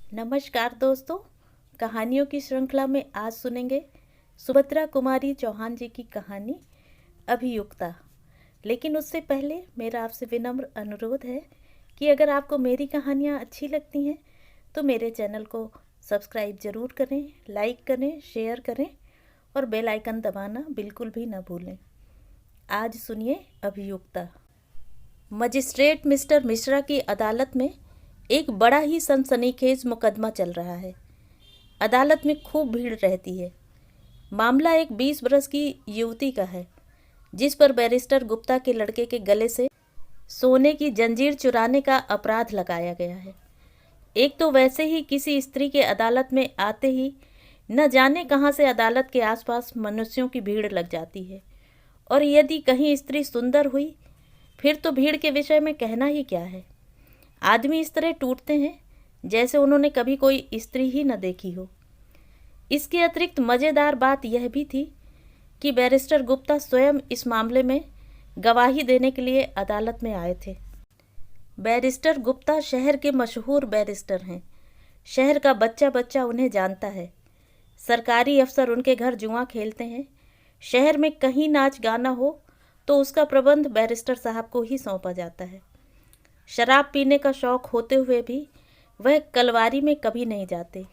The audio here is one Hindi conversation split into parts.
नमस्कार दोस्तों। कहानियों की श्रृंखला में आज सुनेंगे सुभद्रा कुमारी चौहान जी की कहानी अभियुक्ता। लेकिन उससे पहले मेरा आपसे विनम्र अनुरोध है कि अगर आपको मेरी कहानियाँ अच्छी लगती हैं तो मेरे चैनल को सब्सक्राइब ज़रूर करें, लाइक करें, शेयर करें और बेल आइकन दबाना बिल्कुल भी ना भूलें। आज सुनिए अभियुक्ता। मजिस्ट्रेट मिस्टर मिश्रा की अदालत में एक बड़ा ही सनसनीखेज मुकदमा चल रहा है। अदालत में खूब भीड़ रहती है। मामला एक 20 बरस की युवती का है जिस पर बैरिस्टर गुप्ता के लड़के के गले से सोने की जंजीर चुराने का अपराध लगाया गया है। एक तो वैसे ही किसी स्त्री के अदालत में आते ही न जाने कहाँ से अदालत के आसपास मनुष्यों की भीड़ लग जाती है, और यदि कहीं स्त्री सुंदर हुई फिर तो भीड़ के विषय में कहना ही क्या है। आदमी इस तरह टूटते हैं जैसे उन्होंने कभी कोई स्त्री ही न देखी हो। इसके अतिरिक्त मज़ेदार बात यह भी थी कि बैरिस्टर गुप्ता स्वयं इस मामले में गवाही देने के लिए अदालत में आए थे। बैरिस्टर गुप्ता शहर के मशहूर बैरिस्टर हैं। शहर का बच्चा बच्चा उन्हें जानता है। सरकारी अफसर उनके घर जुआ खेलते हैं। शहर में कहीं नाच गाना हो तो उसका प्रबंध बैरिस्टर साहब को ही सौंपा जाता है। शराब पीने का शौक होते हुए भी वह कलवारी में कभी नहीं जाते।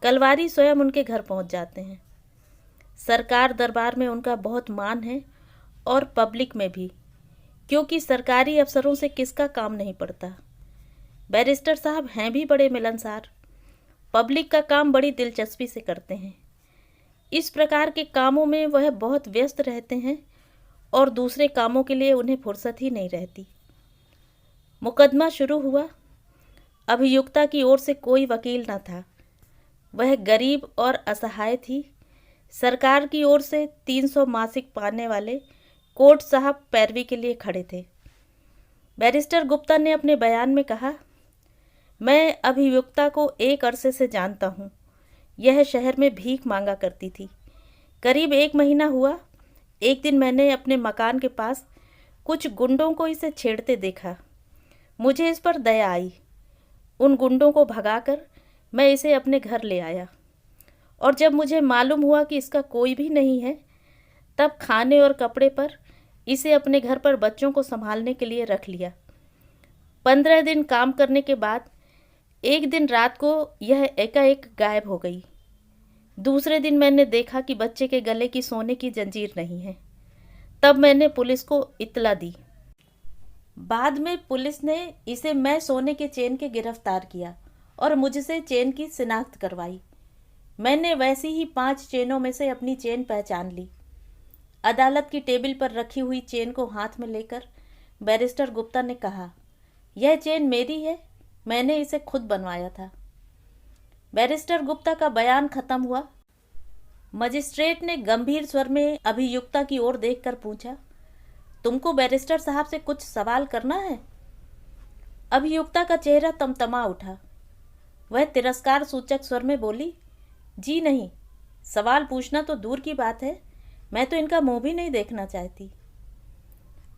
कलवारी स्वयं उनके घर पहुंच जाते हैं। सरकार दरबार में उनका बहुत मान है और पब्लिक में भी, क्योंकि सरकारी अफसरों से किसका काम नहीं पड़ता। बैरिस्टर साहब हैं भी बड़े मिलनसार। पब्लिक का काम बड़ी दिलचस्पी से करते हैं। इस प्रकार के कामों में वह बहुत व्यस्त रहते हैं और दूसरे कामों के लिए उन्हें फुर्सत ही नहीं रहती। मुकदमा शुरू हुआ। अभियुक्ता की ओर से कोई वकील न था। वह गरीब और असहाय थी। सरकार की ओर से 300 मासिक पाने वाले कोर्ट साहब पैरवी के लिए खड़े थे। बैरिस्टर गुप्ता ने अपने बयान में कहा, मैं अभियुक्ता को एक अरसे से जानता हूँ। यह शहर में भीख मांगा करती थी। करीब 1 महीना हुआ। एक दिन मैंने अपने मकान के पास कुछ गुंडों को इसे छेड़ते देखा। मुझे इस पर दया आई। उन गुंडों को भगाकर मैं इसे अपने घर ले आया, और जब मुझे मालूम हुआ कि इसका कोई भी नहीं है तब खाने और कपड़े पर इसे अपने घर पर बच्चों को संभालने के लिए रख लिया। 15 दिन काम करने के बाद एक दिन रात को यह एकाएक गायब हो गई। दूसरे दिन मैंने देखा कि बच्चे के गले की सोने की जंजीर नहीं है। तब मैंने पुलिस को इत्तला दी। बाद में पुलिस ने इसे मैं सोने के चेन के गिरफ्तार किया और मुझसे चेन की शिनाख्त करवाई। मैंने वैसी ही 5 चेनों में से अपनी चेन पहचान ली। अदालत की टेबल पर रखी हुई चेन को हाथ में लेकर बैरिस्टर गुप्ता ने कहा, यह चेन मेरी है, मैंने इसे खुद बनवाया था। बैरिस्टर गुप्ता का बयान खत्म हुआ। मजिस्ट्रेट ने गंभीर स्वर में अभियुक्ता की ओर देखकर पूछा, तुमको बैरिस्टर साहब से कुछ सवाल करना है? अभियुक्ता का चेहरा तमतमा उठा। वह तिरस्कार सूचक स्वर में बोली, जी नहीं, सवाल पूछना तो दूर की बात है, मैं तो इनका मुंह भी नहीं देखना चाहती।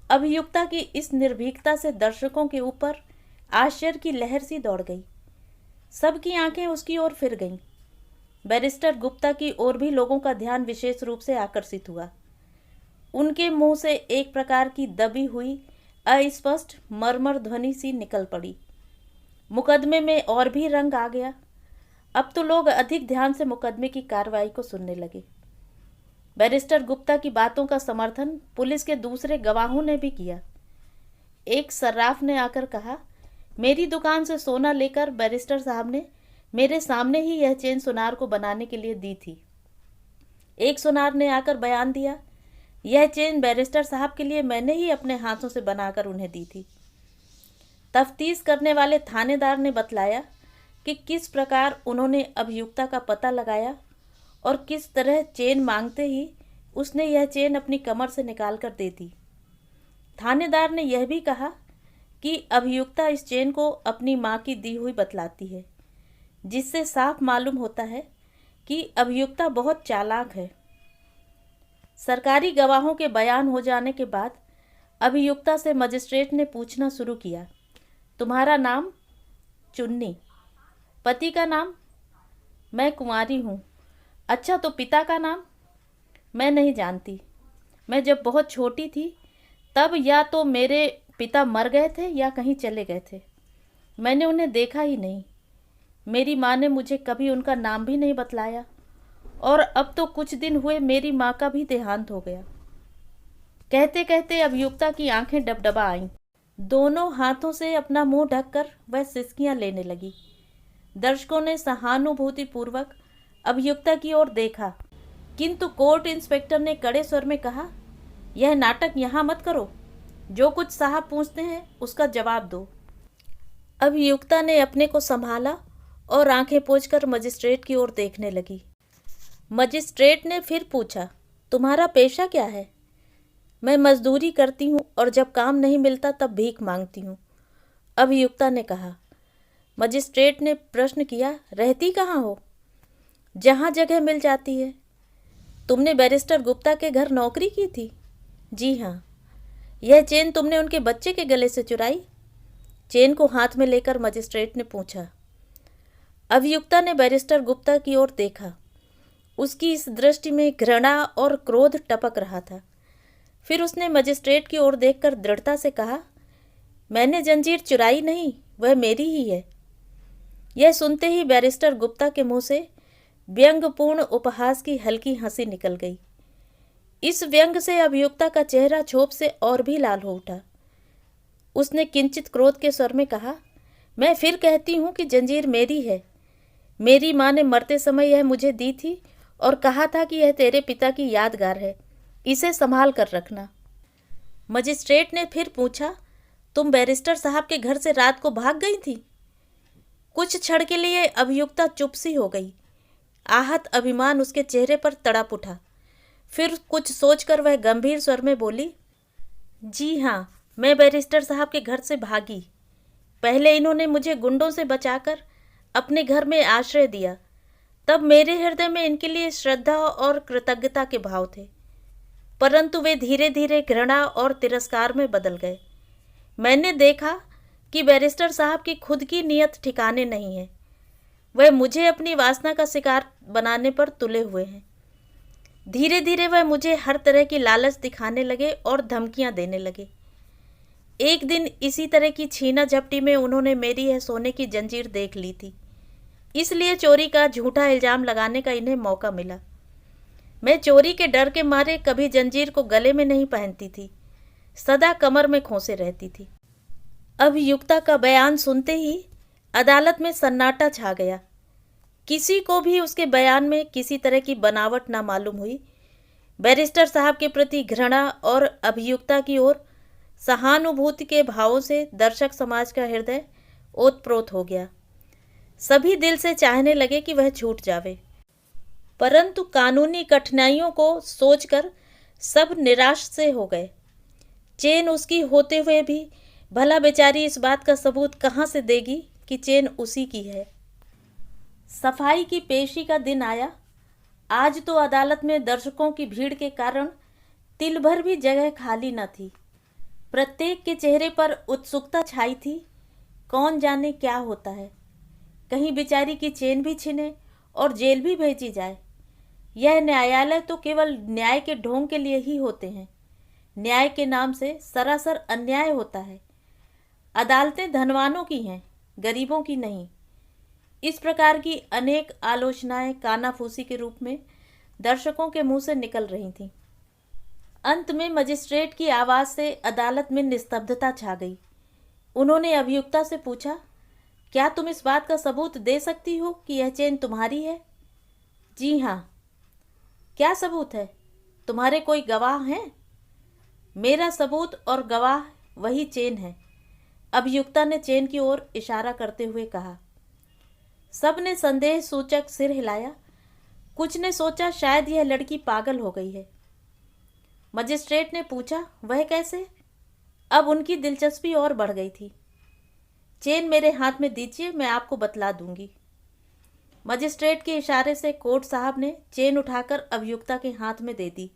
अभियुक्ता की इस निर्भीकता से दर्शकों के ऊपर आश्चर्य की लहर सी दौड़ गई। सबकी आंखें उसकी ओर फिर गईं। बैरिस्टर गुप्ता की ओर भी लोगों का ध्यान विशेष रूप से आकर्षित हुआ। उनके मुंह से एक प्रकार की दबी हुई अस्पष्ट मरमर ध्वनि सी निकल पड़ी। मुकदमे में और भी रंग आ गया। अब तो लोग अधिक ध्यान से मुकदमे की कार्रवाई को सुनने लगे। बैरिस्टर गुप्ता की बातों का समर्थन पुलिस के दूसरे गवाहों ने भी किया। एक सर्राफ ने आकर कहा, मेरी दुकान से सोना लेकर बैरिस्टर साहब ने मेरे सामने ही यह चेन सुनार को बनाने के लिए दी थी। एक सुनार ने आकर बयान दिया, यह चेन बैरिस्टर साहब के लिए मैंने ही अपने हाथों से बनाकर उन्हें दी थी। तफ्तीश करने वाले थानेदार ने बतलाया कि किस प्रकार उन्होंने अभियुक्ता का पता लगाया और किस तरह चेन मांगते ही उसने यह चेन अपनी कमर से निकाल कर दे दी। थानेदार ने यह भी कहा कि अभियुक्ता इस चेन को अपनी माँ की दी हुई बतलाती है, जिससे साफ मालूम होता है कि अभियुक्ता बहुत चालाक है। सरकारी गवाहों के बयान हो जाने के बाद अभियुक्ता से मजिस्ट्रेट ने पूछना शुरू किया, तुम्हारा नाम? चुन्नी। पति का नाम? मैं कुंवारी हूँ। अच्छा, तो पिता का नाम? मैं नहीं जानती। मैं जब बहुत छोटी थी तब या तो मेरे पिता मर गए थे या कहीं चले गए थे। मैंने उन्हें देखा ही नहीं। मेरी माँ ने मुझे कभी उनका नाम भी नहीं बतलाया। और अब तो कुछ दिन हुए मेरी माँ का भी देहांत हो गया। कहते कहते अभियुक्ता की आंखें डबडबा आईं। दोनों हाथों से अपना मुंह ढककर वह सिसकियां लेने लगी। दर्शकों ने सहानुभूतिपूर्वक अभियुक्ता की ओर देखा, किंतु कोर्ट इंस्पेक्टर ने कड़े स्वर में कहा, यह नाटक यहाँ मत करो। जो कुछ साहब पूछते हैं उसका जवाब दो। अभियुक्ता ने अपने को संभाला और आंखें पोंछकर मजिस्ट्रेट की ओर देखने लगी। मजिस्ट्रेट ने फिर पूछा, तुम्हारा पेशा क्या है? मैं मजदूरी करती हूँ और जब काम नहीं मिलता तब भीख मांगती हूँ, अभियुक्ता ने कहा। मजिस्ट्रेट ने प्रश्न किया, रहती कहाँ हो? जहाँ जगह मिल जाती है। तुमने बैरिस्टर गुप्ता के घर नौकरी की थी? जी हाँ। यह चेन तुमने उनके बच्चे के गले से चुराई? चेन को हाथ में लेकर मजिस्ट्रेट ने पूछा। अभियुक्ता ने बैरिस्टर गुप्ता की ओर देखा। उसकी इस दृष्टि में घृणा और क्रोध टपक रहा था। फिर उसने मजिस्ट्रेट की ओर देखकर दृढ़ता से कहा, मैंने जंजीर चुराई नहीं, वह मेरी ही है। यह सुनते ही बैरिस्टर गुप्ता के मुंह से व्यंग्यपूर्ण उपहास की हल्की हंसी निकल गई। इस व्यंग से अभियुक्ता का चेहरा क्षोभ से और भी लाल हो उठा। उसने किंचित क्रोध के स्वर में कहा, मैं फिर कहती हूँ कि जंजीर मेरी है। मेरी माँ ने मरते समय यह मुझे दी थी और कहा था कि यह तेरे पिता की यादगार है, इसे संभाल कर रखना। मजिस्ट्रेट ने फिर पूछा, तुम बैरिस्टर साहब के घर से रात को भाग गई थी? कुछ क्षण के लिए अभियुक्ता चुप सी हो गई। आहत अभिमान उसके चेहरे पर तड़प उठा। फिर कुछ सोचकर वह गंभीर स्वर में बोली, जी हाँ, मैं बैरिस्टर साहब के घर से भागी। पहले इन्होंने मुझे गुंडों से बचाकर अपने घर में आश्रय दिया। तब मेरे हृदय में इनके लिए श्रद्धा और कृतज्ञता के भाव थे, परंतु वे धीरे धीरे घृणा और तिरस्कार में बदल गए। मैंने देखा कि बैरिस्टर साहब की खुद की नीयत ठिकाने नहीं है। वह मुझे अपनी वासना का शिकार बनाने पर तुले हुए हैं। धीरे धीरे वह मुझे हर तरह की लालच दिखाने लगे और धमकियां देने लगे। एक दिन इसी तरह की छीना झपटी में उन्होंने मेरी यह सोने की जंजीर देख ली थी, इसलिए चोरी का झूठा इल्जाम लगाने का इन्हें मौका मिला। मैं चोरी के डर के मारे कभी जंजीर को गले में नहीं पहनती थी, सदा कमर में खोसे रहती थी। अभियुक्ता का बयान सुनते ही अदालत में सन्नाटा छा गया। किसी को भी उसके बयान में किसी तरह की बनावट ना मालूम हुई। बैरिस्टर साहब के प्रति घृणा और अभियुक्ता की ओर सहानुभूति के भावों से दर्शक समाज का हृदय ओतप्रोत हो गया। सभी दिल से चाहने लगे कि वह छूट जावे, परंतु कानूनी कठिनाइयों को सोचकर सब निराश से हो गए। चेन उसकी होते हुए भी भला बेचारी इस बात का सबूत कहाँ से देगी कि चेन उसी की है। सफाई की पेशी का दिन आया। आज तो अदालत में दर्शकों की भीड़ के कारण तिल भर भी जगह खाली न थी। प्रत्येक के चेहरे पर उत्सुकता छाई थी। कौन जाने क्या होता है, कहीं बेचारी की चेन भी छिने और जेल भी भेजी जाए। यह न्यायालय तो केवल न्याय के ढोंग के लिए ही होते हैं। न्याय के नाम से सरासर अन्याय होता है। अदालतें धनवानों की हैं, गरीबों की नहीं। इस प्रकार की अनेक आलोचनाएं कानाफूसी के रूप में दर्शकों के मुंह से निकल रही थीं। अंत में मजिस्ट्रेट की आवाज से अदालत में निस्तब्धता छा गई। उन्होंने अभियुक्ता से पूछा, क्या तुम इस बात का सबूत दे सकती हो कि यह चेन तुम्हारी है? जी हाँ। क्या सबूत है? तुम्हारे कोई गवाह हैं? मेरा सबूत और गवाह वही चेन है, अभियुक्ता ने चेन की ओर इशारा करते हुए कहा। सब ने संदेह सूचक सिर हिलाया। कुछ ने सोचा शायद यह लड़की पागल हो गई है। मजिस्ट्रेट ने पूछा, वह कैसे? अब उनकी दिलचस्पी और बढ़ गई थी। चेन मेरे हाथ में दीजिए, मैं आपको बतला दूंगी। मजिस्ट्रेट के इशारे से कोर्ट साहब ने चेन उठाकर अभियुक्ता के हाथ में दे दी।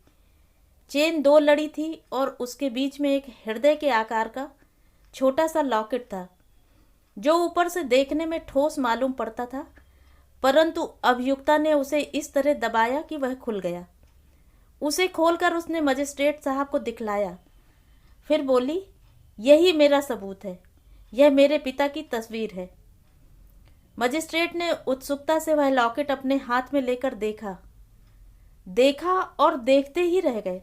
चेन दो लड़ी थी और उसके बीच में एक हृदय के आकार का छोटा सा लॉकेट था। जो ऊपर से देखने में ठोस मालूम पड़ता था, परंतु अभियुक्ता ने उसे इस तरह दबाया कि वह खुल गया। उसे खोलकर उसने मजिस्ट्रेट साहब को दिखलाया। फिर बोली, यही मेरा सबूत है, यह मेरे पिता की तस्वीर है। मजिस्ट्रेट ने उत्सुकता से वह लॉकेट अपने हाथ में लेकर देखा और देखते ही रह गए।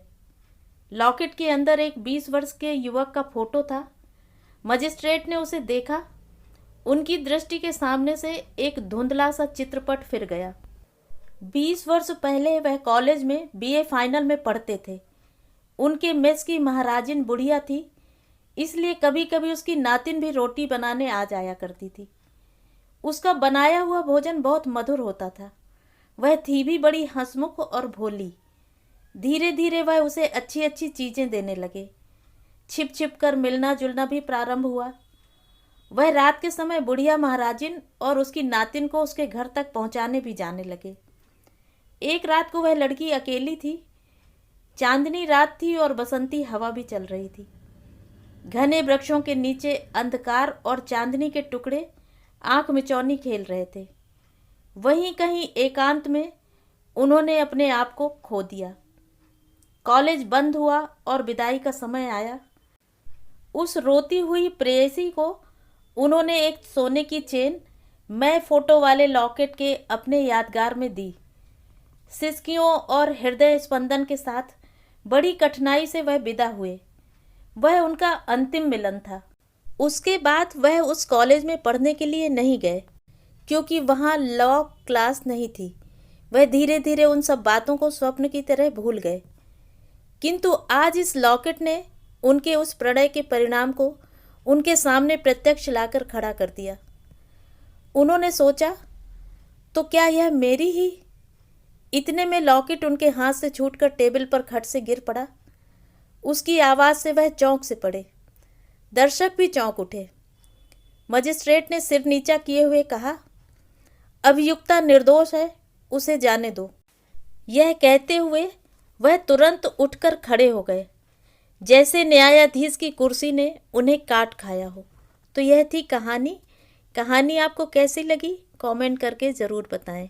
लॉकेट के अंदर एक 20 वर्ष के युवक का फोटो था। मजिस्ट्रेट ने उसे देखा। उनकी दृष्टि के सामने से एक धुंधला सा चित्रपट फिर गया। 20 वर्ष पहले वह कॉलेज में बीए फाइनल में पढ़ते थे। उनके मेस की महाराजिन बुढ़िया थी, इसलिए कभी कभी उसकी नातिन भी रोटी बनाने आ जाया करती थी। उसका बनाया हुआ भोजन बहुत मधुर होता था। वह थी भी बड़ी हंसमुख और भोली। धीरे धीरे वह उसे अच्छी अच्छी चीजें देने लगे। छिप छिप कर मिलना जुलना भी प्रारंभ हुआ। वह रात के समय बुढ़िया महाराजिन और उसकी नातिन को उसके घर तक पहुंचाने भी जाने लगे। एक रात को वह लड़की अकेली थी। चांदनी रात थी और बसंती हवा भी चल रही थी। घने वृक्षों के नीचे अंधकार और चांदनी के टुकड़े आंख मिचौनी खेल रहे थे। वहीं कहीं एकांत में उन्होंने अपने आप को खो दिया। कॉलेज बंद हुआ और विदाई का समय आया। उस रोती हुई प्रेयसी को उन्होंने एक सोने की चेन मैं फोटो वाले लॉकेट के अपने यादगार में दी। सिसकियों और हृदय स्पंदन के साथ बड़ी कठिनाई से वह विदा हुए। वह उनका अंतिम मिलन था। उसके बाद वह उस कॉलेज में पढ़ने के लिए नहीं गए, क्योंकि वहाँ लॉ क्लास नहीं थी। वह धीरे धीरे उन सब बातों को स्वप्न की तरह भूल गए। किंतु आज इस लॉकेट ने उनके उस प्रणय के परिणाम को उनके सामने प्रत्यक्ष लाकर खड़ा कर दिया। उन्होंने सोचा, तो क्या यह मेरी ही? इतने में लॉकेट उनके हाथ से छूटकर टेबल पर खट से गिर पड़ा। उसकी आवाज़ से वह चौंक से पड़े। दर्शक भी चौंक उठे। मजिस्ट्रेट ने सिर नीचा किए हुए कहा, अभियुक्ता निर्दोष है, उसे जाने दो। यह कहते हुए वह तुरंत उठकर खड़े हो गए, जैसे न्यायाधीश की कुर्सी ने उन्हें काट खाया हो। तो यह थी कहानी। कहानी आपको कैसी लगी कमेंट करके ज़रूर बताएं।